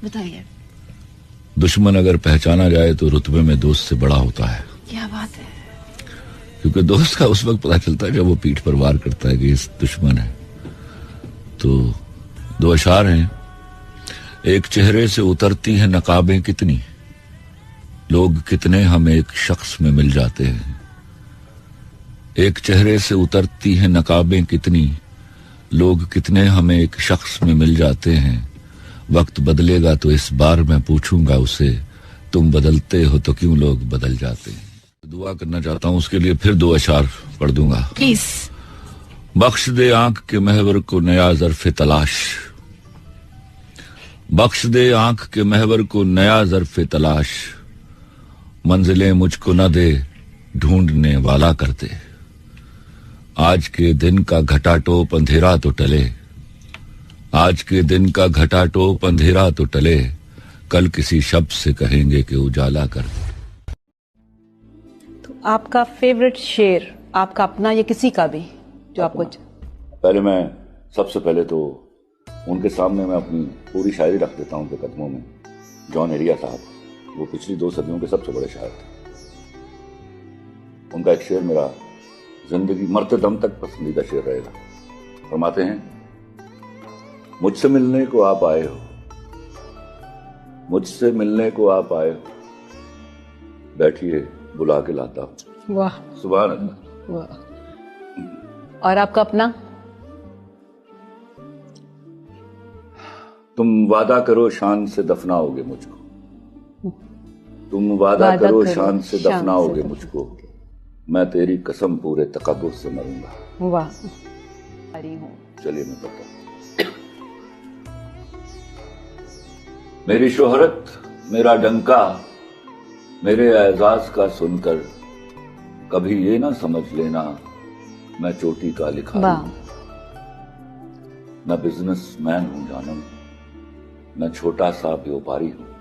بتائیے. دشمن اگر پہچانا جائے تو رتبے میں دوست سے بڑا ہوتا ہے. کیا بات ہے. کیونکہ دوست کا اس وقت پتا چلتا ہے جب وہ پیٹھ پر وار کرتا ہے کہ اس دشمن ہے. تو دو اشعار ہیں. ایک چہرے سے اترتی ہیں نقابیں کتنی، لوگ کتنے ہم ایک شخص میں مل جاتے ہیں. ایک چہرے سے اترتی ہیں نقابیں کتنی، لوگ کتنے ہم ایک شخص میں مل جاتے ہیں. وقت بدلے گا تو اس بار میں پوچھوں گا اسے، تم بدلتے ہو تو کیوں لوگ بدل جاتے ہیں. دعا کرنا چاہتا ہوں، اس کے لیے پھر دو اشعار پڑھ دوں گا. پلیز. بخش دے آنکھ کے محور کو نیا ظرف تلاش، بخش دے آنکھ کے محور کو نیا ظرف تلاش. منزلیں مجھ کو نہ دے ڈھونڈنے والا کر دے. آج کے دن کا گھٹا ٹوپ اندھیرا تو ٹلے، آج کے دن کا گھٹا ٹوپ اندھیرا تو ٹلے. کل کسی شب سے کہیں گے کہ اجالا کر دے. تو آپ کا فیوریٹ شعر، آپ کا اپنا یا کسی کا بھی جو آپ کو؟ پہلے میں سب سے پہلے تو ان کے سامنے میں اپنی پوری شاعری رکھ دیتا ہوں ان کے قدموں میں. جان ایریا صاحب، وہ پچھلی 2 صدیوں کے سب سے بڑے شاعر تھے. ان کا ایک شعر میرا زندگی مرتے دم تک پسندیدہ شعر رہے گا. فرماتے ہیں، مجھ سے ملنے کو آپ آئے ہو، مجھ سے ملنے کو آپ آئے ہو، بیٹھیے بلا کے لاتا ہوں. واہ سبحان اللہ. واہ. اور آپ کا اپنا؟ تم وعدہ کرو شان سے دفناؤ گے مجھ کو، تم وعدہ کرو شان سے دفناؤ گے مجھ کو، میں تیری قسم پورے تکبر سے مروں گا. واہ. چلیے میں پڑھتا ہوں. میری شہرت میرا ڈنکا میرے اعزاز کا سن کر کبھی یہ نہ سمجھ لینا میں چوٹی کا لکھا ہوں. میں بزنس مین ہوں جانم، میں چھوٹا سا بیوپاری ہوں.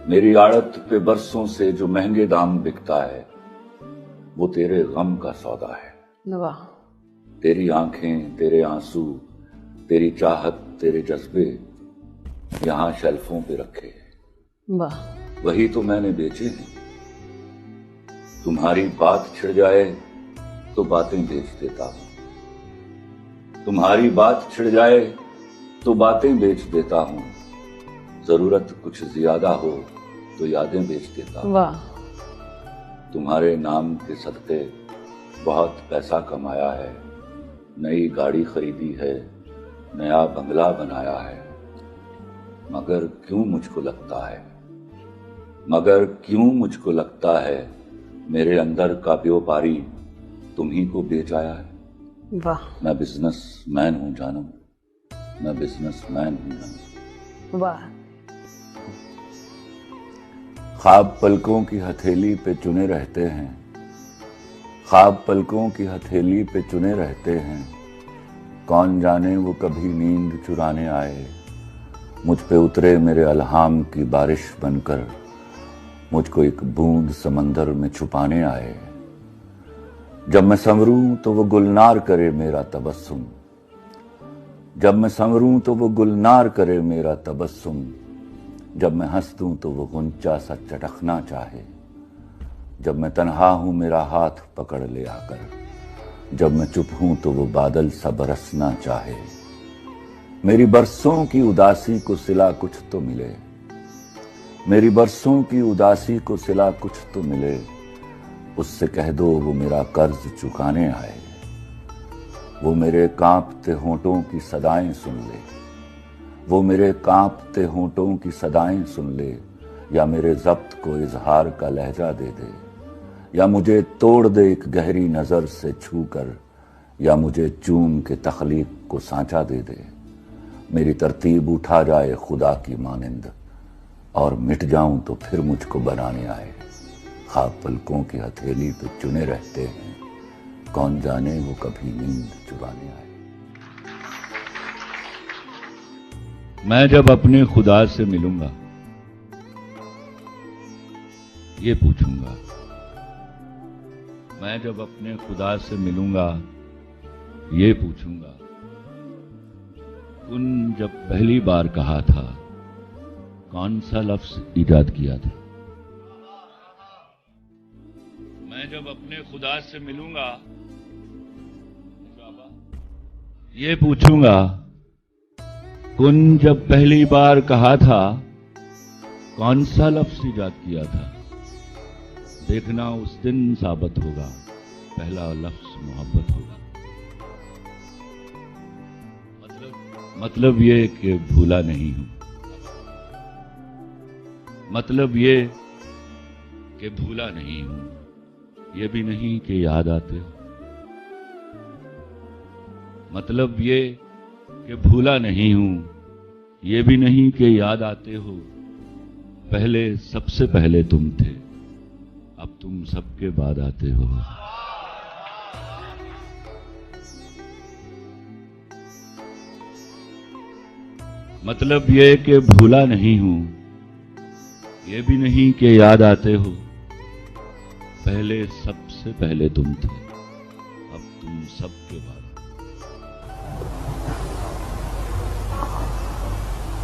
میری آڑت پہ برسوں سے جو مہنگے دام بکتا ہے وہ تیرے غم کا سودا ہے. واہ. تیری آنکھیں، تیرے آنسو، تیری چاہت، تیرے جذبے یہاں شیلفوں پہ رکھے. واہ. وہی تو میں نے بیچے ہیں. تمہاری بات چھڑ جائے تو باتیں بیچ دیتا ہوں، تمہاری بات چھڑ جائے تو باتیں بیچ دیتا ہوں. ضرورت کچھ زیادہ ہو تو یادیں بیچ دیتا ہوں. واہ. تمہارے نام کے صدقے بہت پیسہ کمایا ہے، نئی گاڑی خریدی ہے، نیا بنگلہ بنایا ہے. مگر کیوں مجھ کو لگتا ہے، مگر کیوں مجھ کو لگتا ہے میرے اندر کا بیوپاری تم ہی کو بیچ آیا ہے. واہ. میں بزنس مین ہوں جانم، میں بزنس مین ہوں جانم. واہ. خواب پلکوں کی ہتھیلی پہ چنے رہتے ہیں، خواب پلکوں کی ہتھیلی پہ چنے رہتے ہیں. کون جانے وہ کبھی نیند چرانے آئے، مجھ پہ اترے میرے الہام کی بارش بن کر، مجھ کو ایک بوند سمندر میں چھپانے آئے. جب میں سنوروں تو وہ گلنار کرے میرا تبسم، جب میں سنوروں تو وہ گلنار کرے میرا تبسم. جب میں ہنس دوں تو وہ غنچہ سا چٹکنا چاہے، جب میں تنہا ہوں میرا ہاتھ پکڑ لے آ کر، جب میں چپ ہوں تو وہ بادل سا برسنا چاہے. میری برسوں کی اداسی کو صلہ کچھ تو ملے، میری برسوں کی اداسی کو صلہ کچھ تو ملے. اس سے کہہ دو وہ میرا قرض چکانے آئے، وہ میرے کانپتے ہونٹوں کی صدائیں سن لے، وہ میرے کانپتے ہونٹوں کی صدائیں سن لے. یا میرے ضبط کو اظہار کا لہجہ دے دے، یا مجھے توڑ دے ایک گہری نظر سے چھو کر، یا مجھے چوم کے تخلیق کو سانچا دے دے. میری ترتیب اٹھا جائے خدا کی مانند، اور مٹ جاؤں تو پھر مجھ کو بنانے آئے. خواب پلکوں کی ہتھیلی پہ چنے رہتے ہیں، کون جانے وہ کبھی نیند چرانے آئے. میں جب اپنے خدا سے ملوں گا یہ پوچھوں گا، میں جب اپنے خدا سے ملوں گا یہ پوچھوں گا، کن جب پہلی بار کہا تھا کون سا لفظ ایجاد کیا تھا؟ میں جب اپنے خدا سے ملوں گا یہ پوچھوں گا کن جب پہلی بار کہا تھا کون سا لفظ ایجاد کیا تھا؟ دیکھنا اس دن ثابت ہوگا پہلا لفظ محبت ہوگا. مطلب یہ کہ بھولا نہیں ہوں. مطلب یہ کہ بھولا نہیں ہوں. یہ بھی نہیں کہ یاد آتے ہو. مطلب یہ کہ بھولا نہیں ہوں. یہ بھی نہیں کہ یاد آتے ہو. پہلے سب سے پہلے تم تھے. اب تم سب کے بعد آتے ہو. مطلب یہ کہ بھولا نہیں ہوں. یہ بھی نہیں کہ یاد آتے ہو. پہلے سب سے پہلے تم تھے. اب تم سب کے بعد.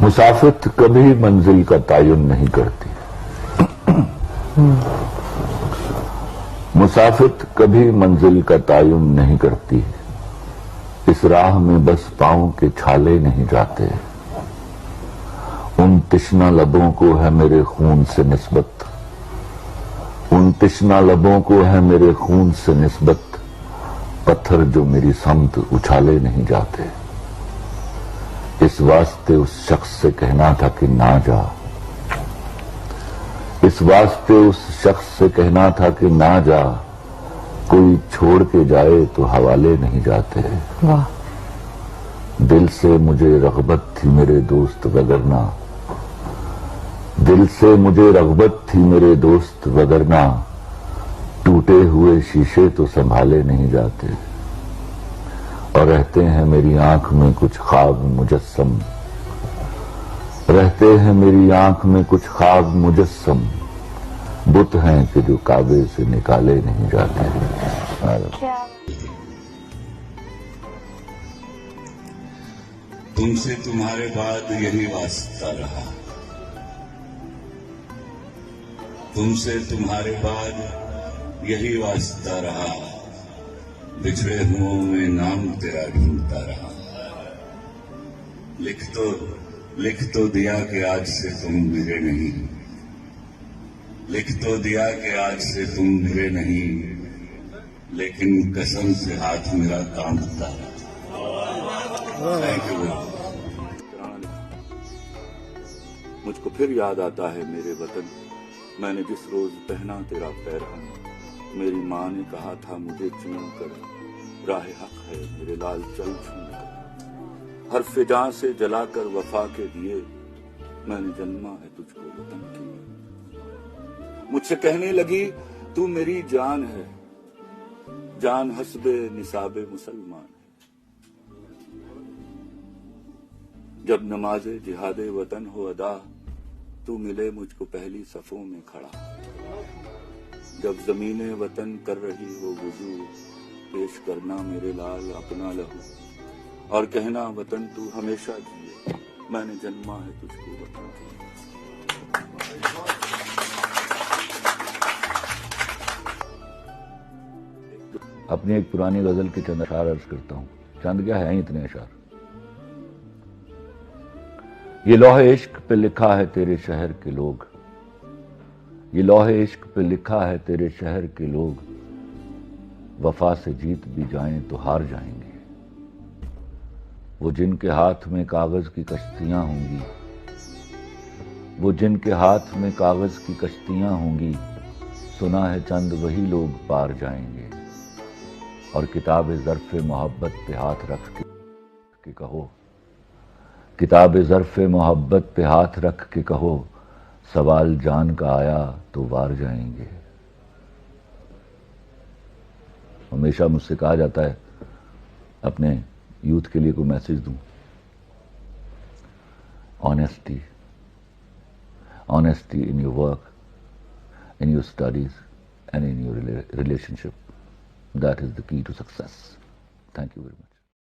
مسافت کبھی منزل کا تعین نہیں کرتی. مسافت کبھی منزل کا تعین نہیں کرتی. اس راہ میں بس پاؤں کے چھالے نہیں جاتے. ان تشنہ لبوں کو ہے میرے خون سے نسبت. ان تشنہ لبوں کو ہے میرے خون سے نسبت. پتھر جو میری سمت اچھالے نہیں جاتے. اس واسطے اس شخص سے کہنا تھا کہ نہ جا. اس واسطے اس شخص سے کہنا تھا کہ نہ جا. کوئی چھوڑ کے جائے تو حوالے نہیں جاتے. واہ. دل سے مجھے رغبت تھی میرے دوست وگرنہ. دل سے مجھے رغبت تھی میرے دوست وگرنہ. ٹوٹے ہوئے شیشے تو سنبھالے نہیں جاتے. اور رہتے ہیں میری آنکھ میں کچھ خواب مجسم. رہتے ہیں میری آنکھ میں کچھ خواب مجسم. بت ہیں کہ جو کعبے سے نکالے نہیں جاتے. تم سے تمہارے بعد یہی واسطہ رہا. تم سے تمہارے بعد یہی واسطہ رہا. بچھڑے ہوں میں نام تیرا ڈھونڈتا رہا. لکھ تو دیا کہ آج سے تم میرے نہیں. لکھ تو دیا کہ آج سے تم میرے نہیں. لیکن قسم سے ہاتھ میرا کانپتا رہا. Thank you. مجھ کو پھر یاد آتا ہے میرے وطن. میں نے جس روز پہنا تیرا پیرہن. میری ماں نے کہا تھا مجھے چون کر. راہ حق ہے میرے لال چل چھون کر. ہر فجاں سے جلا کر وفا کے دیے. میں نے جنما ہے تجھ کو وطن کی. مجھ سے کہنے لگی تو میری جان ہے. جان حسب نصاب مسلمان ہے. جب نماز جہاد وطن ہو ادا. تو ملے مجھ کو پہلی صفوں میں کھڑا. جب زمین وطن کر رہی ہو وضو. پیش کرنا میرے لال اپنا لہو. اور کہنا وطن تو ہمیشہ جیے. میں نے جنما ہے تجھ کو وطن کی. اپنی ایک پرانی غزل کے چند اشعار عرض کرتا ہوں. چند کیا ہیں اتنے اشعار. یہ لوح عشق پہ لکھا ہے تیرے شہر کے لوگ. یہ لوح عشق پہ لکھا ہے تیرے شہر کے لوگ. وفا سے جیت بھی جائیں تو ہار جائیں گے. وہ جن کے ہاتھ میں کاغذ کی کشتیاں ہوں گی. وہ جن کے ہاتھ میں کاغذ کی کشتیاں ہوں گی. سنا ہے چند وہی لوگ پار جائیں گے. اور کتاب ظرف محبت پہ ہاتھ رکھ کے کہو. کتاب ظرف محبت پہ ہاتھ رکھ کے کہو. سوال جان کا آیا تو وار جائیں گے. ہمیشہ مجھ سے کہا جاتا ہے اپنے یوتھ کے لیے کوئی میسج دوں. Honesty in your work, in your studies, and in your relationship. That is the key to success. Thank you very much.